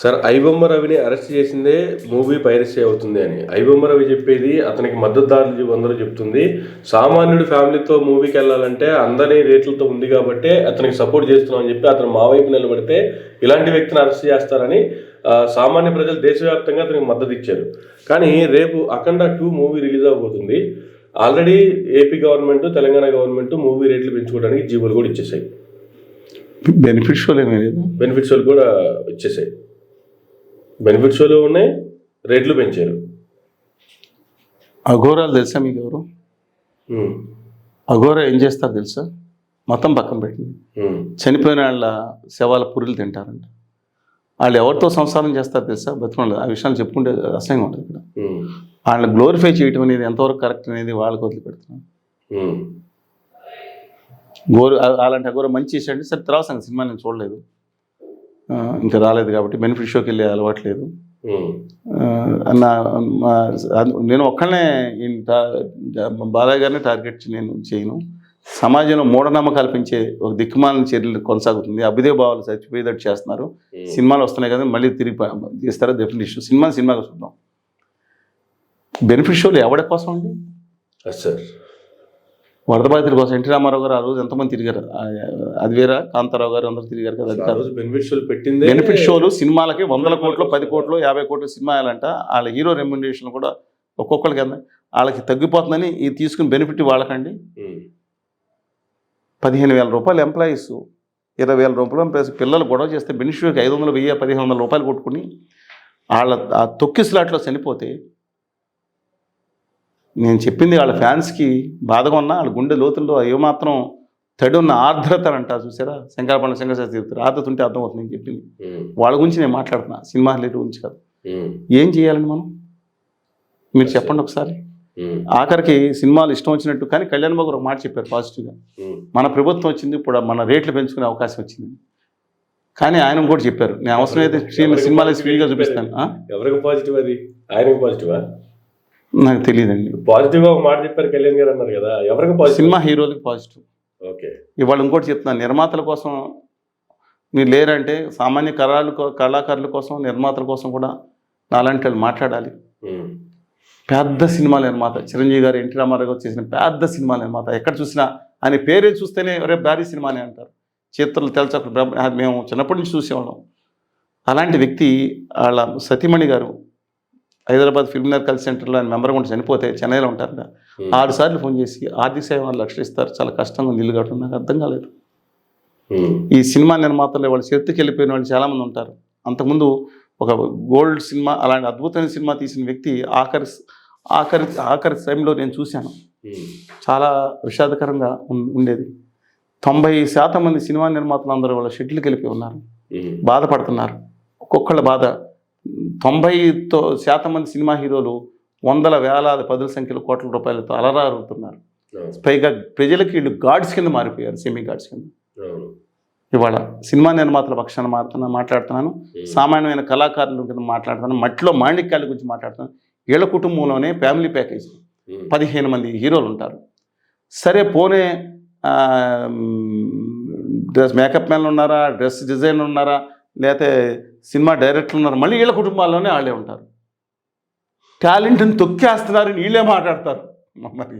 Sir iBomma రవిని arrest చేసిందే movie piracy అవుతుంది అని. ఐబొమ్మ రవి చెప్పేది అతనికి మద్దతుదారులు అందరూ చెప్తుంది. సామాన్యుడు ఫ్యామిలీతో మూవీకి వెళ్ళాలంటే అందరి రేట్లతో ఉంది కాబట్టి అతనికి సపోర్ట్ చేస్తున్నాం అని చెప్పి అతను మా వైపు నిలబడితే ఇలాంటి వ్యక్తిని అరెస్ట్ చేస్తారని సామాన్య ప్రజలు దేశవ్యాప్తంగా అతనికి మద్దతు ఇచ్చారు. కానీ రేపు అఖండ 2 మూవీ రిలీజ్ అవబోతుంది. Already AP government, Telangana government movie రేట్లు పెంచుకోవడానికి జీవోలు కూడా ఇచ్చేసాయి. బెనిఫిట్స్ కూడా ఇచ్చేసాయి. బెనిఫిట్స్ ఉన్నాయి, రేట్లు పెంచారు. అఘోరాలు తెలుసా మీకు? ఎవరు అఘోరా ఏం చేస్తారు తెలుసా? మొత్తం పక్కన పెట్టింది. చనిపోయిన వాళ్ళ శవాల పురులు తింటారంట. వాళ్ళు ఎవరితో సంసారం చేస్తారు తెలుసా? బతుకులు. ఆ విషయాలు చెప్పుకుంటే అసహ్యంగా ఉంటుంది. ఇక్కడ వాళ్ళని గ్లోరిఫై చేయటం అనేది ఎంతవరకు కరెక్ట్ అనేది వాళ్ళకి వదిలిపెడుతున్నాను. అలాంటి అఘోర మంచి చేసాడు. సరే, తర్వాత సినిమా నేను చూడలేదు, ఇంకా రాలేదు కాబట్టి బెనిఫిట్ షోకి వెళ్ళే అలవాట్లేదు. నేను ఒక్కనే బాలయ్య గారిని టార్గెట్ నేను చేయను. సమాజంలో మూఢనమ్మకాలు పెంచే ఒక దిక్కుమాలిన చర్యలు కొనసాగుతుంది. అభ్యుదయ భావాలు చచ్చిపోయేటట్టు చేస్తున్నారు. సినిమాలు వస్తున్నాయి కదా, మళ్ళీ తిరిగి తీస్తారా? Definite issue. సినిమాగా చూద్దాం. బెనిఫిట్ షోలు ఎవరి కోసం అండి? సార్, వరద బాధితుల కోసం. ఎన్టీ రామారావు గారు ఆ రోజు ఎంతమంది తిరిగారు? అది వేరా, కాంతారావు గారు అందరూ తిరిగారు కదా. బెనిఫిట్ షోలు పెట్టింది. బెనిఫిట్ షోలు సినిమాలకి 100 కోట్లు, 10 కోట్లు, 50 కోట్లు సినిమా వేయాలంట. వాళ్ళ హీరో రెమ్యునరేషన్ కూడా ఒక్కొక్కరికి వాళ్ళకి తగ్గిపోతుందని ఇది తీసుకుని బెనిఫిట్ వాళ్ళకండి. 15,000 రూపాయలు ఎంప్లాయీస్, 20,000 రూపాయలు పిల్లలు గొడవ చేస్తే బెనిఫిట్కి 500, 1000, 1,500 రూపాయలు కొట్టుకుని వాళ్ళ ఆ తొక్కిసలాట్లో చనిపోతే, నేను చెప్పింది వాళ్ళ ఫ్యాన్స్కి బాధగా ఉన్నా వాళ్ళ గుండె లోతుల్లో ఏమాత్రం తడి ఉన్న ఆర్ద్రత అంటారు చూసారా? శంకరపండ శంకరశాస్త్రి ఆర్ద్రత ఉంటే అర్థమవుతుంది. నేను చెప్పింది వాళ్ళ గురించి నేను మాట్లాడుతున్నా, సినిమా రిలేటెడ్ గురించి కాదు. ఏం చేయాలండి మనం? మీరు చెప్పండి ఒకసారి. ఆఖరికి సినిమాలు ఇష్టం వచ్చినట్టు. కానీ కళ్యాణ్ బాబు ఒక మాట చెప్పారు పాజిటివ్గా, మన ప్రభుత్వం వచ్చింది, ఇప్పుడు మన రేట్లు పెంచుకునే అవకాశం వచ్చింది. కానీ ఆయన కూడా చెప్పారు, నేను అవసరమైతే సినిమాలు స్పీడ్గా చూపిస్తాను. ఎవరికి పాజిటివ్? అది ఆయనకు పాజిటివా? నాకు తెలియదండి. పాజిటివ్గా ఒక మాట చెప్పారు కళ్యాణ్ గారు అన్నారు కదా, ఎవరికి పాజిటివ్? సినిమా హీరోలకి పాజిటివ్. ఓకే. ఇవాళ ఇంకోటి చెప్తున్నాను, నిర్మాతల కోసం మీరు లేరంటే సామాన్య కళాకారుల కోసం, నిర్మాతల కోసం కూడా నాలాంటి వాళ్ళు మాట్లాడాలి. పెద్ద సినిమా నిర్మాత చిరంజీవి గారు, ఎన్టీ రామారావు గారు చేసిన పెద్ద సినిమా నిర్మాత. ఎక్కడ చూసినా ఆయన పేరే చూస్తేనే రేపు భారీ సినిమానే అంటారు. చిత్రాలు తెలచకుండా మేము చిన్నప్పటి నుంచి చూసేవాళ్ళం. అలాంటి వ్యక్తి వాళ్ళ సతీమణి గారు హైదరాబాద్ ఫిల్మ్నగర్ కల్చర్ సెంటర్లో ఆయన మెంబర్గా ఉంటే చనిపోతే, చెన్నైలో ఉంటారు. 6 సార్లు ఫోన్ చేసి ఆర్థిక సేవ 1 లక్షలు ఇస్తారు, చాలా కష్టంగా నిల్లు కట్టడం. నాకు అర్థం కాలేదు. ఈ సినిమా నిర్మాతలు వాళ్ళు చేతికి వెళ్ళిపోయిన వాళ్ళు చాలామంది ఉంటారు. అంతకుముందు ఒక గోల్డ్ సినిమా, అలాంటి అద్భుతమైన సినిమా తీసిన వ్యక్తి ఆఖరి టైంలో నేను చూశాను. చాలా విషాదకరంగా ఉండేది. 90% మంది సినిమా నిర్మాతలు అందరూ వాళ్ళ షెడ్యూల్కి వెళ్ళిపోయి ఉన్నారు, బాధపడుతున్నారు. ఒక్కొక్కళ్ళ బాధ. 90% మంది సినిమా హీరోలు వందల వేలాది 10 సంఖ్యలో కోట్ల రూపాయలతో అలరారుతున్నారు. పైగా ప్రజలకి వీళ్ళు గాడ్స్ కింద మారిపోయారు, సెమీ గాడ్స్ కింద. ఇవాళ సినిమా నిర్మాతల పక్షాన మాట్లాడుతున్నాను, సామాన్యమైన కళాకారుల కింద మాట్లాడుతున్నాను, మట్టిలో మాణిక్యాల గురించి మాట్లాడుతున్నాను. వీళ్ళ కుటుంబంలోనే ఫ్యామిలీ ప్యాకేజ్ 15 మంది హీరోలు ఉంటారు. సరే, పోనే మేకప్ మ్యాన్లు ఉన్నారా, డ్రెస్ డిజైనర్ ఉన్నారా, లేకపోతే సినిమా డైరెక్టర్లు ఉన్నారు, మళ్ళీ వీళ్ళ కుటుంబాల్లోనే వాళ్ళే ఉంటారు. టాలెంట్ని తొక్కేస్తున్నారు, వీళ్ళే మాట్లాడతారు. మరి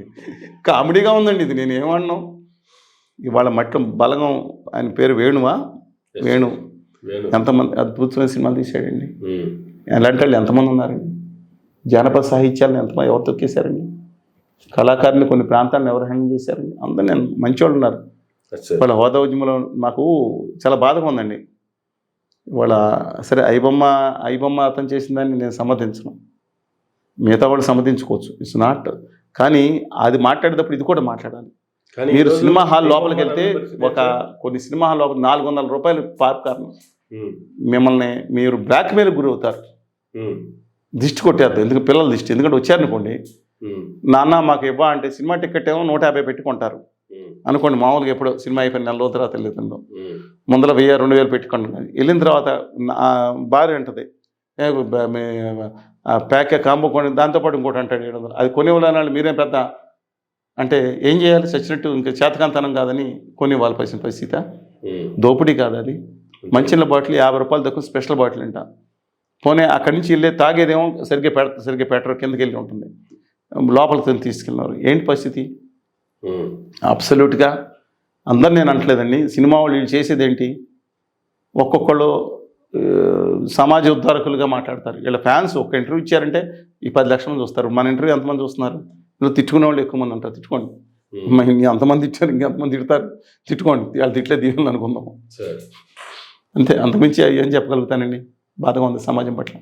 కామెడీగా ఉందండి ఇది. నేను ఏమన్నాను? ఇవాళ మట్టి బలగం, ఆయన పేరు వేణు ఎంతమంది అద్భుతమైన సినిమాలు తీశాడండి. ఎలాంటి వాళ్ళు ఎంతమంది ఉన్నారండి? జానపద సాహిత్యాలను ఎవరు తొక్కేశారండి? కళాకారుని కొన్ని ప్రాంతాలను ఎవరు హ్యాండిల్ చేశారండి? అందరూ నేను మంచివాళ్ళు ఉన్నారు. వాళ్ళ హోదా ఉద్యమంలో మాకు చాలా బాధగా ఉందండి. ఇవాళ సరే, ఐబొమ్మ అతను చేసిన దాన్ని నేను సమర్థించను, మిగతా వాళ్ళు సమర్థించుకోవచ్చు, ఇట్స్ నాట్. కానీ అది మాట్లాడేటప్పుడు ఇది కూడా మాట్లాడాలి. మీరు సినిమా హాల్ లోపలికి వెళ్తే కొన్ని సినిమా హాల్ లోపల 400 రూపాయలు పాప్కార్న్, మిమ్మల్ని మీరు బ్లాక్మెయిల్ గురవుతారు. దిష్టి కొట్టేద్దాం, ఎందుకు పిల్లల దిష్టి. ఎందుకంటే వచ్చారనుకోండి, నాన్న మాకు ఇవ్వ అంటే సినిమా టికెట్ ఏమో 150 పెట్టుకుంటారు అనుకోండి. మామూలుగా ఎప్పుడో సినిమా అయిపోయిన 4 రోజుల తర్వాత వెళ్ళిందో ముందర 1000-2000 పెట్టుకుంటున్నాను. వెళ్ళిన తర్వాత భార్య ఉంటుంది, ప్యాకే కాంబో కొని, దాంతోపాటు ఇంకోటి అంటాడు 700. అది కొనివ్వాలన్నాడు. మీరేం పెద్ద అంటే ఏం చేయాలి? చచ్చినట్టు ఇంకా చేతకాంతనం కాదని కొనివ్వాలి. పరిస్థితి దోపిడీ కాదు అది. మంచినీళ్ళ బాటిల్ 50 రూపాయలు తక్కువ స్పెషల్ బాటిల్ అంట. పోనీ అక్కడి నుంచి వెళ్ళి తాగేదేమో సరిగ్గా పెట్టరు, కిందకి వెళ్ళి ఉంటుంది, లోపలికి తీసుకెళ్ళినారు. ఏంటి పరిస్థితి? అబ్సల్యూట్గా అందరు నేను అంటలేదండి, సినిమా వాళ్ళు వీళ్ళు చేసేది ఏంటి, ఒక్కొక్కళ్ళు సమాజ ఉద్ధారకులుగా మాట్లాడతారు. వీళ్ళ ఫ్యాన్స్ ఒక్క ఇంటర్వ్యూ ఇచ్చారంటే ఈ 10 లక్షల మంది చూస్తారు. మన ఇంటర్వ్యూ ఎంతమంది చూస్తున్నారు? ఇలా తిట్టుకునే వాళ్ళు ఎక్కువ మంది ఉంటారు. తిట్టుకోండి, అంతమంది ఇచ్చారు, ఇంకెంతమంది తిడతారు, తిట్టుకోండి, వాళ్ళు తిట్లే దీవులు అనుకుందాము అంతే. అంతకుమించి ఏం చెప్పగలుగుతానండి? బాధగా ఉంది సమాజం పట్ల.